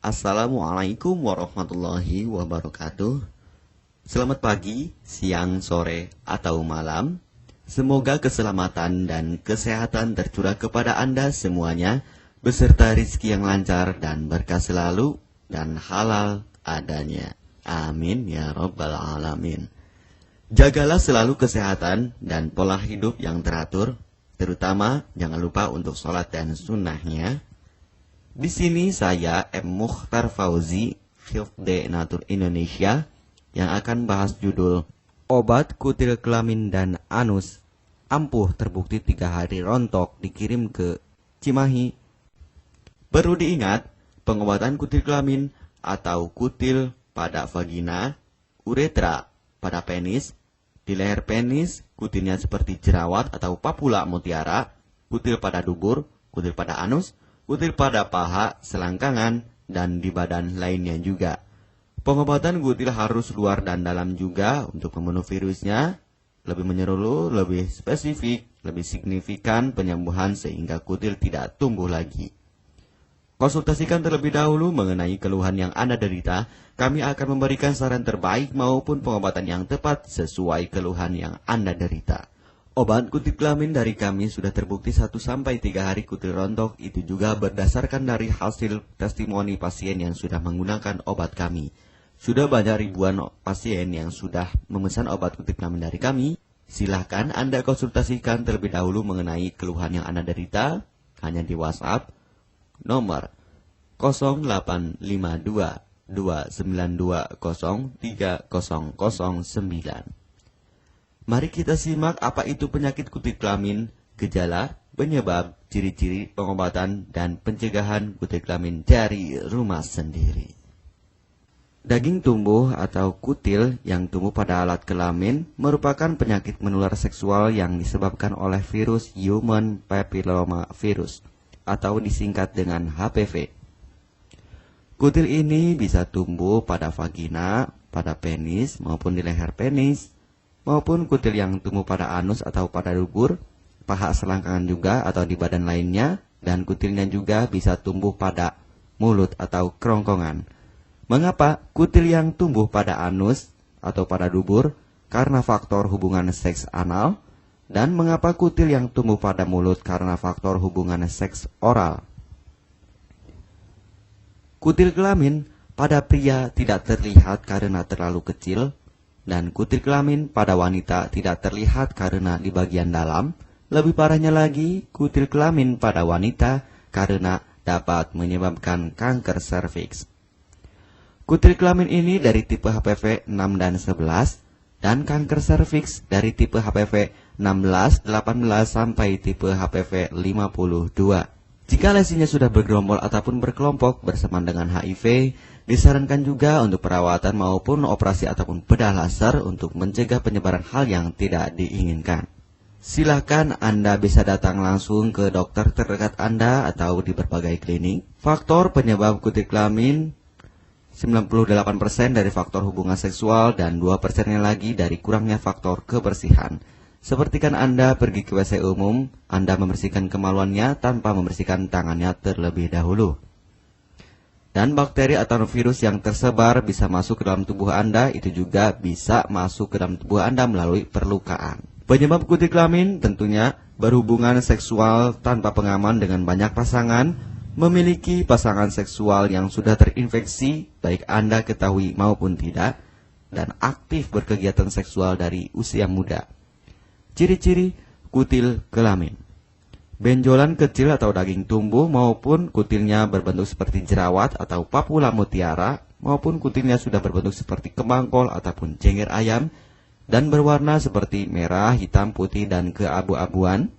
Assalamualaikum warahmatullahi wabarakatuh. Selamat pagi, siang, sore, atau malam. Semoga keselamatan dan kesehatan tercurah kepada Anda semuanya, beserta rizki yang lancar dan berkah selalu, dan halal adanya. Amin ya rabbal alamin. Jagalah selalu kesehatan dan pola hidup yang teratur, terutama jangan lupa untuk sholat dan sunnahnya. Di sini saya M. Mukhtar Fauzi, Hifdz Natur Indonesia, yang akan bahas judul Obat Kutil Kelamin dan Anus ampuh terbukti 3 hari rontok dikirim ke Cimahi. Perlu diingat, pengobatan kutil kelamin atau kutil pada vagina, uretra pada penis, di leher penis, kutilnya seperti jerawat atau papula mutiara, kutil pada dubur, kutil pada anus, kutil pada paha, selangkangan, dan di badan lainnya juga. Pengobatan kutil harus luar dan dalam juga untuk membunuh virusnya, lebih menyeluruh, lebih spesifik, lebih signifikan penyembuhan sehingga kutil tidak tumbuh lagi. Konsultasikan terlebih dahulu mengenai keluhan yang Anda derita, kami akan memberikan saran terbaik maupun pengobatan yang tepat sesuai keluhan yang Anda derita. Obat kutil kelamin dari kami sudah terbukti 1-3 hari kutil rontok, itu juga berdasarkan dari hasil testimoni pasien yang sudah menggunakan obat kami. Sudah banyak ribuan pasien yang sudah memesan obat kutil kelamin dari kami. Silahkan Anda konsultasikan terlebih dahulu mengenai keluhan yang Anda derita, hanya di WhatsApp nomor 0852 292 03009. Mari kita simak apa itu penyakit kutil kelamin, gejala, penyebab, ciri-ciri, pengobatan, dan pencegahan kutil kelamin dari rumah sendiri. Daging tumbuh atau kutil yang tumbuh pada alat kelamin merupakan penyakit menular seksual yang disebabkan oleh virus Human Papilloma Virus atau disingkat dengan HPV. Kutil ini bisa tumbuh pada vagina, pada penis maupun di leher penis, maupun kutil yang tumbuh pada anus atau pada dubur, paha selangkangan juga atau di badan lainnya, dan kutilnya juga bisa tumbuh pada mulut atau kerongkongan. Mengapa kutil yang tumbuh pada anus atau pada dubur? Karena faktor hubungan seks anal. Dan mengapa kutil yang tumbuh pada mulut? Karena faktor hubungan seks oral. Kutil kelamin pada pria tidak terlihat karena terlalu kecil, dan kutil kelamin pada wanita tidak terlihat karena di bagian dalam. Lebih parahnya lagi, kutil kelamin pada wanita karena dapat menyebabkan kanker serviks. Kutil kelamin ini dari tipe HPV 6 dan 11, dan kanker serviks dari tipe HPV 16, 18 sampai tipe HPV 52. Jika lesinya sudah bergerombol ataupun berkelompok bersamaan dengan HIV, disarankan juga untuk perawatan maupun operasi ataupun bedah laser untuk mencegah penyebaran hal yang tidak diinginkan. Silakan Anda bisa datang langsung ke dokter terdekat Anda atau di berbagai klinik. Faktor penyebab kutil kelamin 98% dari faktor hubungan seksual dan 2%-nya lagi dari kurangnya faktor kebersihan. Sepertikan Anda pergi ke WC umum, Anda membersihkan kemaluannya tanpa membersihkan tangannya terlebih dahulu. Dan bakteri atau virus yang tersebar bisa masuk ke dalam tubuh Anda, itu juga bisa masuk ke dalam tubuh Anda melalui perlukaan. Penyebab kutil kelamin tentunya berhubungan seksual tanpa pengaman dengan banyak pasangan, memiliki pasangan seksual yang sudah terinfeksi, baik Anda ketahui maupun tidak, dan aktif berkegiatan seksual dari usia muda. Ciri-ciri kutil kelamin: benjolan kecil atau daging tumbuh maupun kutilnya berbentuk seperti jerawat atau papula mutiara, maupun kutilnya sudah berbentuk seperti kembang kol ataupun cengir ayam, dan berwarna seperti merah, hitam, putih, dan keabu-abuan.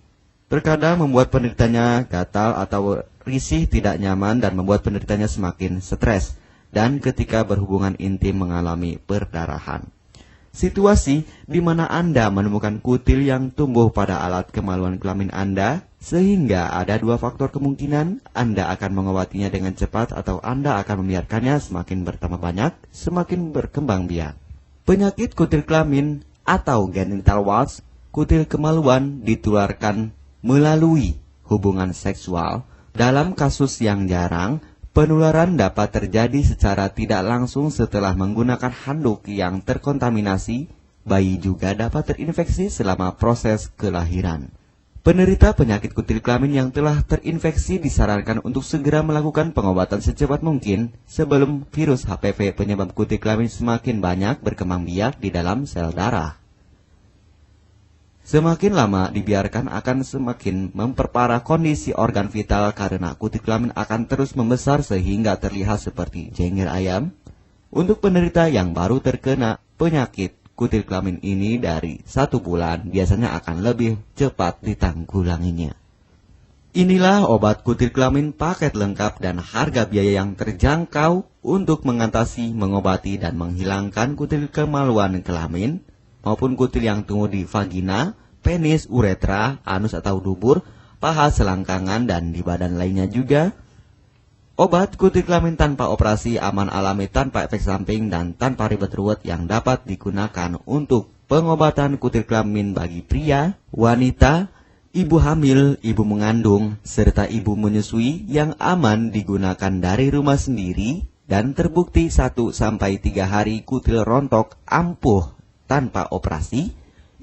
Terkadang membuat penderitanya gatal atau risih, tidak nyaman, dan membuat penderitanya semakin stres, dan ketika berhubungan intim mengalami perdarahan. Situasi di mana Anda menemukan kutil yang tumbuh pada alat kemaluan kelamin Anda, sehingga ada 2 faktor kemungkinan: Anda akan mengobatinya dengan cepat atau Anda akan membiarkannya semakin bertambah banyak, semakin berkembang biak. Penyakit kutil kelamin atau genital warts, kutil kemaluan ditularkan melalui hubungan seksual. Dalam kasus yang jarang, Penularan dapat terjadi secara tidak langsung setelah menggunakan handuk yang terkontaminasi. Bayi juga dapat terinfeksi selama proses kelahiran. Penderita penyakit kutil kelamin yang telah terinfeksi disarankan untuk segera melakukan pengobatan secepat mungkin sebelum virus HPV penyebab kutil kelamin semakin banyak berkembang biak di dalam sel darah. Semakin lama dibiarkan akan semakin memperparah kondisi organ vital karena kutil kelamin akan terus membesar sehingga terlihat seperti jengger ayam. Untuk penderita yang baru terkena penyakit kutil kelamin ini dari 1 bulan biasanya akan lebih cepat ditanggulanginya. Inilah obat kutil kelamin paket lengkap dan harga biaya yang terjangkau untuk mengatasi, mengobati, dan menghilangkan kutil kemaluan kelamin maupun kutil yang tumbuh di vagina, penis, uretra, anus atau dubur, paha, selangkangan, dan di badan lainnya juga. Obat kutil kelamin tanpa operasi, aman alami, tanpa efek samping, dan tanpa ribet ruwet yang dapat digunakan untuk pengobatan kutil kelamin bagi pria, wanita, ibu hamil, ibu mengandung, serta ibu menyusui yang aman digunakan dari rumah sendiri dan terbukti 1-3 hari kutil rontok ampuh tanpa operasi.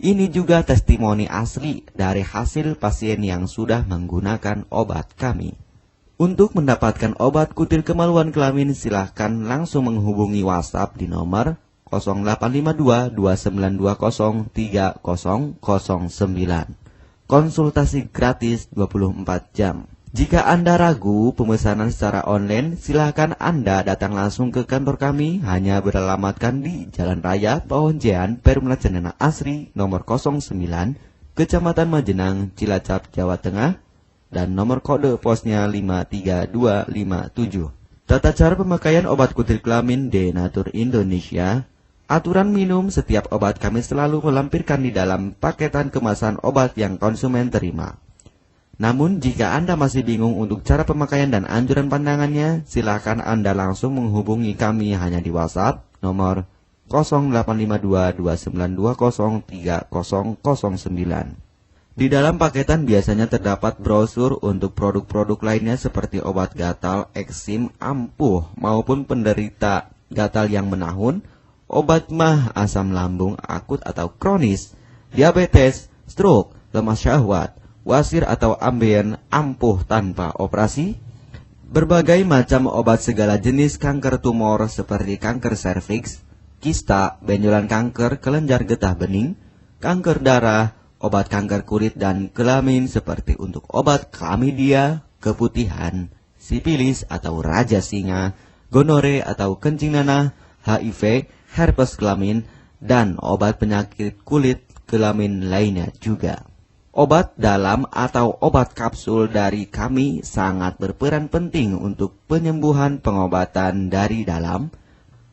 Ini juga testimoni asli dari hasil pasien yang sudah menggunakan obat kami. Untuk mendapatkan obat kutil kemaluan kelamin silahkan langsung menghubungi WhatsApp di nomor 0852 2920 3009. Konsultasi gratis 24 jam. Jika Anda ragu pemesanan secara online, silakan Anda datang langsung ke kantor kami, hanya beralamatkan di Jalan Raya Pahonjean, Perumna Cendana Asri, nomor 09, Kecamatan Majenang, Cilacap, Jawa Tengah, dan nomor kode posnya 53257. Tata cara pemakaian obat kutil kelamin Denatur Indonesia. Aturan minum setiap obat kami selalu melampirkan di dalam paketan kemasan obat yang konsumen terima. Namun, jika Anda masih bingung untuk cara pemakaian dan anjuran pandangannya, silakan Anda langsung menghubungi kami hanya di WhatsApp nomor 0852 2920 3009. Di dalam paketan biasanya terdapat brosur untuk produk-produk lainnya seperti obat gatal, eksim, ampuh, maupun penderita gatal yang menahun, obat mah, asam lambung akut atau kronis, diabetes, stroke, lemah syahwat, wasir atau ambien ampuh tanpa operasi, berbagai macam obat segala jenis kanker tumor seperti kanker serviks, kista, benjolan kanker, kelenjar getah bening, kanker darah, obat kanker kulit dan kelamin seperti untuk obat klamidia, keputihan, sipilis atau raja singa, gonore atau kencing nanah, HIV, herpes kelamin, dan obat penyakit kulit kelamin lainnya juga. Obat dalam atau obat kapsul dari kami sangat berperan penting untuk penyembuhan pengobatan dari dalam.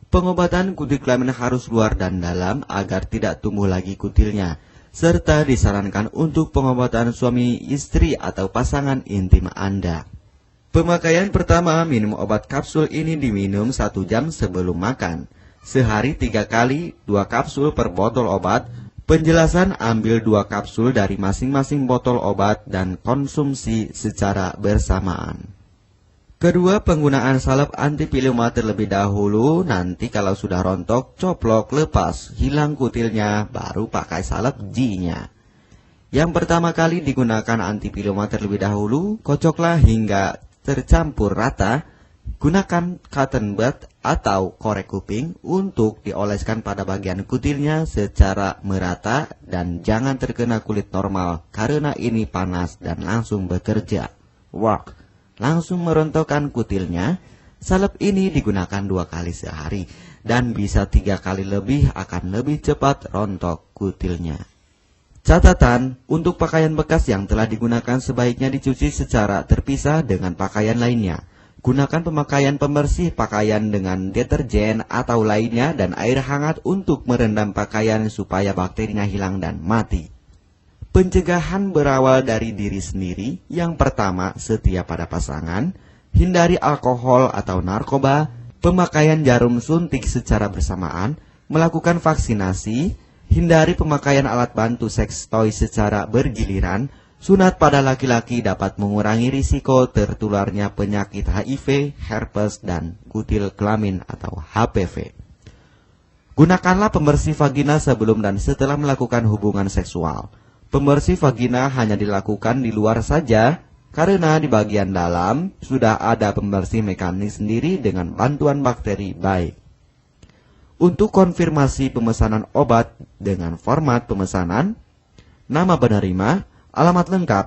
Pengobatan kutil kelamin harus luar dan dalam agar tidak tumbuh lagi kutilnya, serta disarankan untuk pengobatan suami, istri, atau pasangan intim Anda. Pemakaian pertama, minum obat kapsul ini diminum 1 jam sebelum makan. Sehari 3 kali, 2 kapsul per botol obat. Penjelasan, ambil 2 kapsul dari masing-masing botol obat dan konsumsi secara bersamaan. Kedua, penggunaan salep anti-pilioma terlebih dahulu, nanti kalau sudah rontok, coplok, lepas, hilang kutilnya, baru pakai salep G-nya. Yang pertama kali digunakan anti-pilioma terlebih dahulu, kocoklah hingga tercampur rata. Gunakan cotton bud atau korek kuping untuk dioleskan pada bagian kutilnya secara merata dan jangan terkena kulit normal karena ini panas dan langsung bekerja. Work. Langsung merontokkan kutilnya. Salep ini digunakan 2 kali sehari dan bisa 3 kali lebih akan lebih cepat rontok kutilnya. Catatan, untuk pakaian bekas yang telah digunakan sebaiknya dicuci secara terpisah dengan pakaian lainnya. Gunakan pemakaian pembersih pakaian dengan deterjen atau lainnya dan air hangat untuk merendam pakaian supaya bakterinya hilang dan mati. Pencegahan berawal dari diri sendiri. Yang pertama, setia pada pasangan, hindari alkohol atau narkoba, pemakaian jarum suntik secara bersamaan, melakukan vaksinasi, hindari pemakaian alat bantu seks toy secara bergiliran, Sunat pada laki-laki dapat mengurangi risiko tertularnya penyakit HIV, herpes, dan kutil kelamin atau HPV. Gunakanlah pembersih vagina sebelum dan setelah melakukan hubungan seksual. Pembersih vagina hanya dilakukan di luar saja, karena di bagian dalam sudah ada pembersih mekanik sendiri dengan bantuan bakteri baik. Untuk konfirmasi pemesanan obat dengan format pemesanan, nama penerima, alamat lengkap,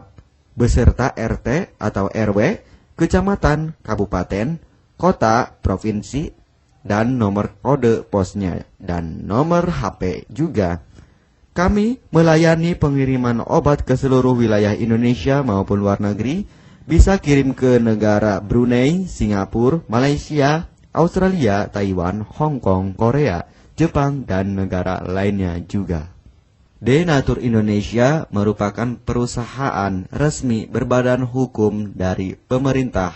beserta RT atau RW, kecamatan, kabupaten, kota, provinsi, dan nomor kode posnya, dan nomor HP juga. Kami melayani pengiriman obat ke seluruh wilayah Indonesia maupun luar negeri, bisa kirim ke negara Brunei, Singapura, Malaysia, Australia, Taiwan, Hong Kong, Korea, Jepang, dan negara lainnya juga. Denatur Indonesia merupakan perusahaan resmi berbadan hukum dari pemerintah.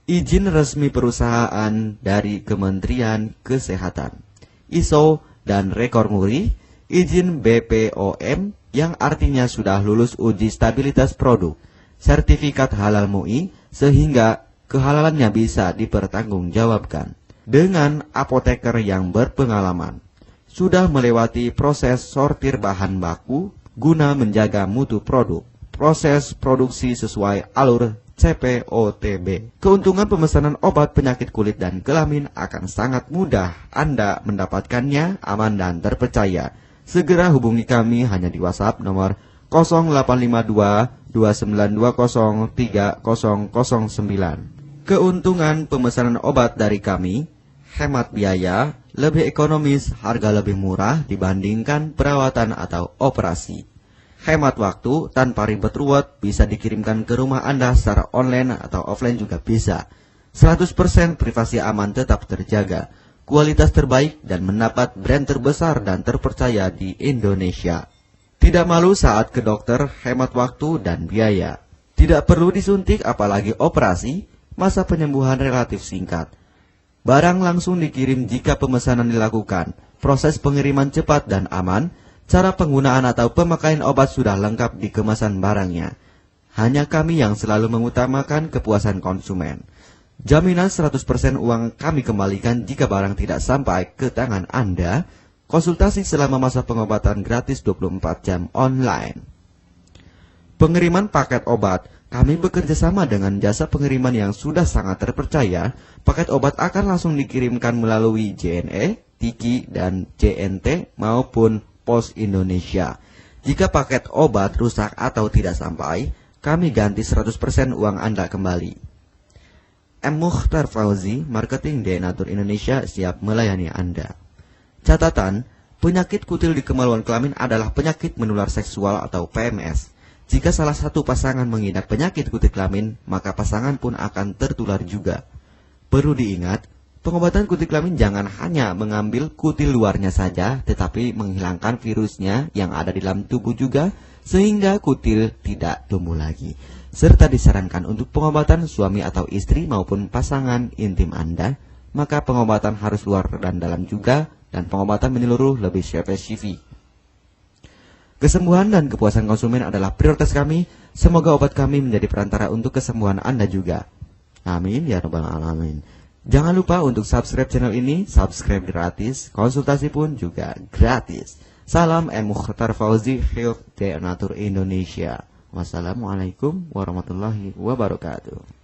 Izin resmi perusahaan dari Kementerian Kesehatan. ISO dan rekor muri, izin BPOM yang artinya sudah lulus uji stabilitas produk, sertifikat halal MUI sehingga kehalalannya bisa dipertanggungjawabkan. Dengan apoteker yang berpengalaman. Sudah melewati proses sortir bahan baku guna menjaga mutu produk, proses produksi sesuai alur CPOTB. Keuntungan pemesanan obat penyakit kulit dan kelamin akan sangat mudah Anda mendapatkannya aman dan terpercaya. Segera hubungi kami hanya di WhatsApp nomor 0852 2920 3009. Keuntungan pemesanan obat dari kami, hemat biaya, lebih ekonomis, harga lebih murah dibandingkan perawatan atau operasi. Hemat waktu tanpa ribet ruwet, bisa dikirimkan ke rumah Anda secara online atau offline juga bisa. 100% privasi aman tetap terjaga, kualitas terbaik dan mendapat brand terbesar dan terpercaya di Indonesia. Tidak malu saat ke dokter, hemat waktu dan biaya. Tidak perlu disuntik apalagi operasi, masa penyembuhan relatif singkat. Barang langsung dikirim jika pemesanan dilakukan. Proses pengiriman cepat dan aman. Cara penggunaan atau pemakaian obat sudah lengkap di kemasan barangnya. Hanya kami yang selalu mengutamakan kepuasan konsumen. Jaminan 100% uang kami kembalikan jika barang tidak sampai ke tangan Anda. Konsultasi selama masa pengobatan gratis 24 jam online. Pengiriman paket obat. Kami bekerja sama dengan jasa pengiriman yang sudah sangat terpercaya. Paket obat akan langsung dikirimkan melalui JNE, Tiki, dan JNT maupun Pos Indonesia. Jika paket obat rusak atau tidak sampai, kami ganti 100% uang Anda kembali. M. Mukhtar Fauzi, Marketing Denatur Indonesia, siap melayani Anda. Catatan, penyakit kutil di kemaluan kelamin adalah penyakit menular seksual atau PMS. Jika salah satu pasangan mengidap penyakit kutil kelamin, maka pasangan pun akan tertular juga. Perlu diingat, pengobatan kutil kelamin jangan hanya mengambil kutil luarnya saja, tetapi menghilangkan virusnya yang ada di dalam tubuh juga, sehingga kutil tidak tumbuh lagi. Serta disarankan untuk pengobatan suami atau istri maupun pasangan intim Anda, maka pengobatan harus luar dan dalam juga, dan pengobatan menyeluruh lebih spesifik. Kesembuhan dan kepuasan konsumen adalah prioritas kami. Semoga obat kami menjadi perantara untuk kesembuhan Anda juga. Amin ya rabbal alamin. Jangan lupa untuk subscribe channel ini, subscribe gratis, konsultasi pun juga gratis. Salam M. Mukhtar Fauzi, Health Denatur Indonesia. Wassalamualaikum warahmatullahi wabarakatuh.